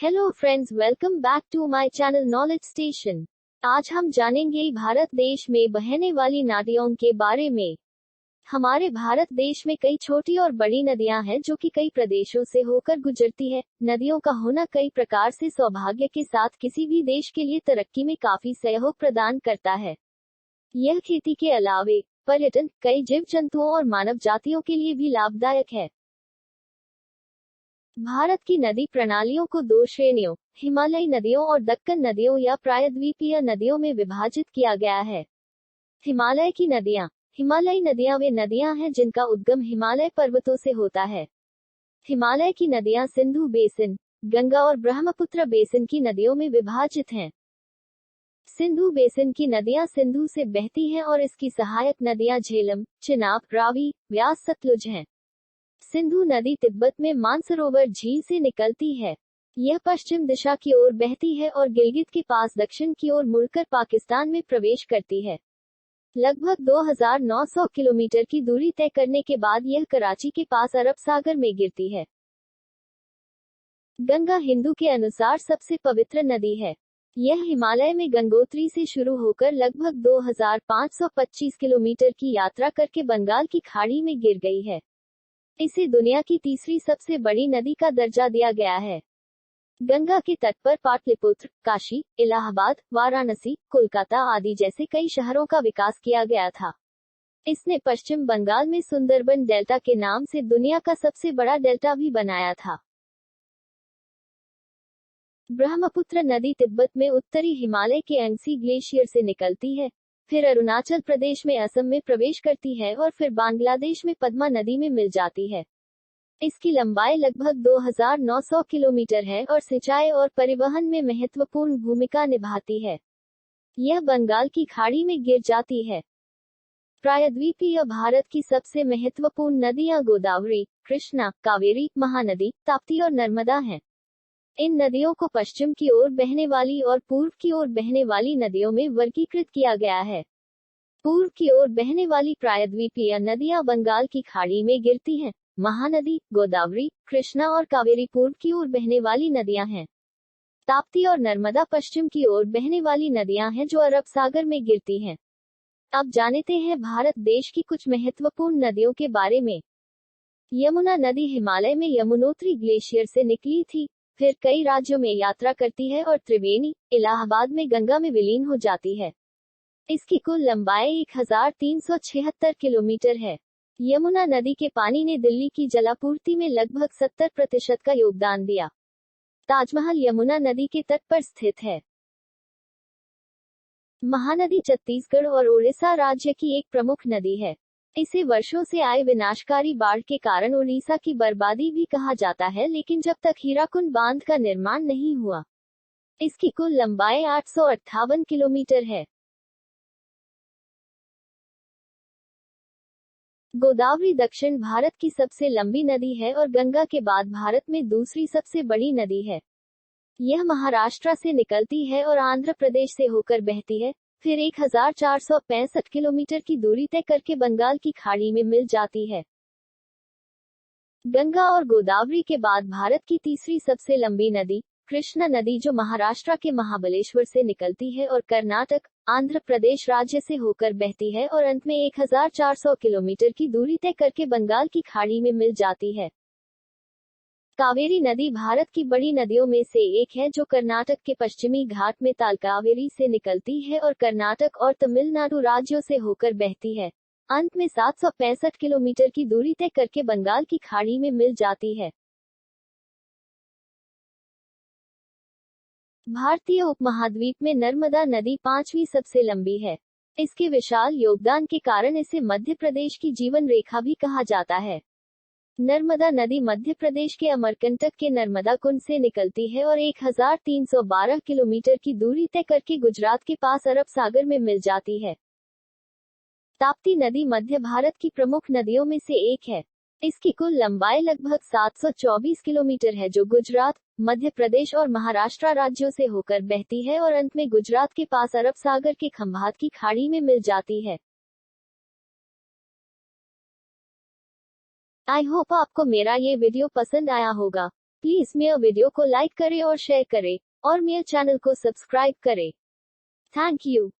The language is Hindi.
Hello friends, welcome back to my channel knowledge station. आज हम जानेंगे भारत देश में बहने वाली नदियों के बारे में। हमारे भारत देश में कई छोटी और बड़ी नदियां हैं जो कि कई प्रदेशों से होकर गुजरती है। नदियों का होना कई प्रकार से सौभाग्य के साथ किसी भी देश के लिए तरक्की में काफी सहयोग प्रदान करता है। यह खेती के अलावे पर्यटन, कई जीव जंतुओं और मानव जातियों के लिए भी लाभदायक है। भारत की नदी प्रणालियों को दो श्रेणियों, हिमालयी नदियों और दक्कन नदियों या प्रायद्वीपीय नदियों में विभाजित किया गया है। हिमालय की नदियां। हिमालयी नदियां वे नदियां हैं जिनका उद्गम हिमालय पर्वतों से होता है। हिमालय की नदियां सिंधु बेसिन, गंगा और ब्रह्मपुत्र बेसिन की नदियों में विभाजित हैं। सिंधु बेसिन की नदियां सिंधु से बहती हैं और इसकी सहायक नदियां झेलम, चिनाब, रावी, व्यास, सतलुज हैं। सिंधु नदी तिब्बत में मानसरोवर झील से निकलती है। यह पश्चिम दिशा की ओर बहती है और गिलगित के पास दक्षिण की ओर मुड़कर पाकिस्तान में प्रवेश करती है। लगभग 2900 किलोमीटर की दूरी तय करने के बाद यह कराची के पास अरब सागर में गिरती है। गंगा हिंदू के अनुसार सबसे पवित्र नदी है। यह हिमालय में गंगोत्री से शुरू होकर लगभग 2525 किलोमीटर की यात्रा करके बंगाल की खाड़ी में गिर गई है। इसे दुनिया की तीसरी सबसे बड़ी नदी का दर्जा दिया गया है। गंगा के तट पर पाटलिपुत्र, काशी, इलाहाबाद, वाराणसी, कोलकाता आदि जैसे कई शहरों का विकास किया गया था। इसने पश्चिम बंगाल में सुंदरबन डेल्टा के नाम से दुनिया का सबसे बड़ा डेल्टा भी बनाया था। ब्रह्मपुत्र नदी तिब्बत में उत्तरी हिमालय के अंगसी ग्लेशियर से निकलती है, फिर अरुणाचल प्रदेश में असम में प्रवेश करती है और फिर बांग्लादेश में पद्मा नदी में मिल जाती है। इसकी लंबाई लगभग 2900 किलोमीटर है और सिंचाई और परिवहन में महत्वपूर्ण भूमिका निभाती है। यह बंगाल की खाड़ी में गिर जाती है। प्रायद्वीपीय भारत की सबसे महत्वपूर्ण नदियां गोदावरी, कृष्णा, कावेरी, महानदी, ताप्ती और नर्मदा हैं। इन नदियों को पश्चिम की ओर बहने वाली और पूर्व की ओर बहने वाली नदियों में वर्गीकृत किया गया है। पूर्व की ओर बहने वाली प्रायद्वीपीय नदियां बंगाल की खाड़ी में गिरती हैं। महानदी, गोदावरी, कृष्णा और कावेरी पूर्व की ओर बहने वाली नदियां हैं। ताप्ती और नर्मदा पश्चिम की ओर बहने वाली नदियां हैं जो अरब सागर में गिरती हैं। अब जानते हैं भारत देश की कुछ महत्वपूर्ण नदियों के बारे में। यमुना नदी हिमालय में यमुनोत्री ग्लेशियर से निकली थी, फिर कई राज्यों में यात्रा करती है और त्रिवेणी, इलाहाबाद में गंगा में विलीन हो जाती है। इसकी कुल लंबाई 1376 किलोमीटर है। यमुना नदी के पानी ने दिल्ली की जलापूर्ति में लगभग 70% का योगदान दिया। ताजमहल यमुना नदी के तट पर स्थित है। महानदी छत्तीसगढ़ और ओडिशा राज्य की एक प्रमुख नदी है। इसे वर्षों से आए विनाशकारी बाढ़ के कारण उड़ीसा की बर्बादी भी कहा जाता है, लेकिन जब तक हीराकुंड बांध का निर्माण नहीं हुआ। इसकी कुल लंबाई 858 किलोमीटर है। गोदावरी दक्षिण भारत की सबसे लंबी नदी है और गंगा के बाद भारत में दूसरी सबसे बड़ी नदी है। यह महाराष्ट्र से निकलती है और आंध्र प्रदेश से होकर बहती है, फिर 1465 किलोमीटर की दूरी तय करके बंगाल की खाड़ी में मिल जाती है। गंगा और गोदावरी के बाद भारत की तीसरी सबसे लंबी नदी कृष्णा नदी जो महाराष्ट्र के महाबलेश्वर से निकलती है और कर्नाटक, आंध्र प्रदेश राज्य से होकर बहती है और अंत में 1400 किलोमीटर की दूरी तय करके बंगाल की खाड़ी में मिल जाती है। कावेरी नदी भारत की बड़ी नदियों में से एक है जो कर्नाटक के पश्चिमी घाट में तालकावेरी से निकलती है और कर्नाटक और तमिलनाडु राज्यों से होकर बहती है। अंत में 765 किलोमीटर की दूरी तय करके बंगाल की खाड़ी में मिल जाती है। भारतीय उपमहाद्वीप में नर्मदा नदी पांचवी सबसे लंबी है। इसके विशाल योगदान के कारण इसे मध्य प्रदेश की जीवन रेखा भी कहा जाता है। नर्मदा नदी मध्य प्रदेश के अमरकंटक के नर्मदा कुंड से निकलती है और 1312 किलोमीटर की दूरी तय करके गुजरात के पास अरब सागर में मिल जाती है। ताप्ती नदी मध्य भारत की प्रमुख नदियों में से एक है। इसकी कुल लंबाई लगभग 724 किलोमीटर है जो गुजरात, मध्य प्रदेश और महाराष्ट्र राज्यों से होकर बहती है और अंत में गुजरात के पास अरब सागर के खंभात की खाड़ी में मिल जाती है। आई होप आपको मेरा ये वीडियो पसंद आया होगा। प्लीज मेरे वीडियो को लाइक करें और शेयर करें और मेरे चैनल को सब्सक्राइब करें। Thank you.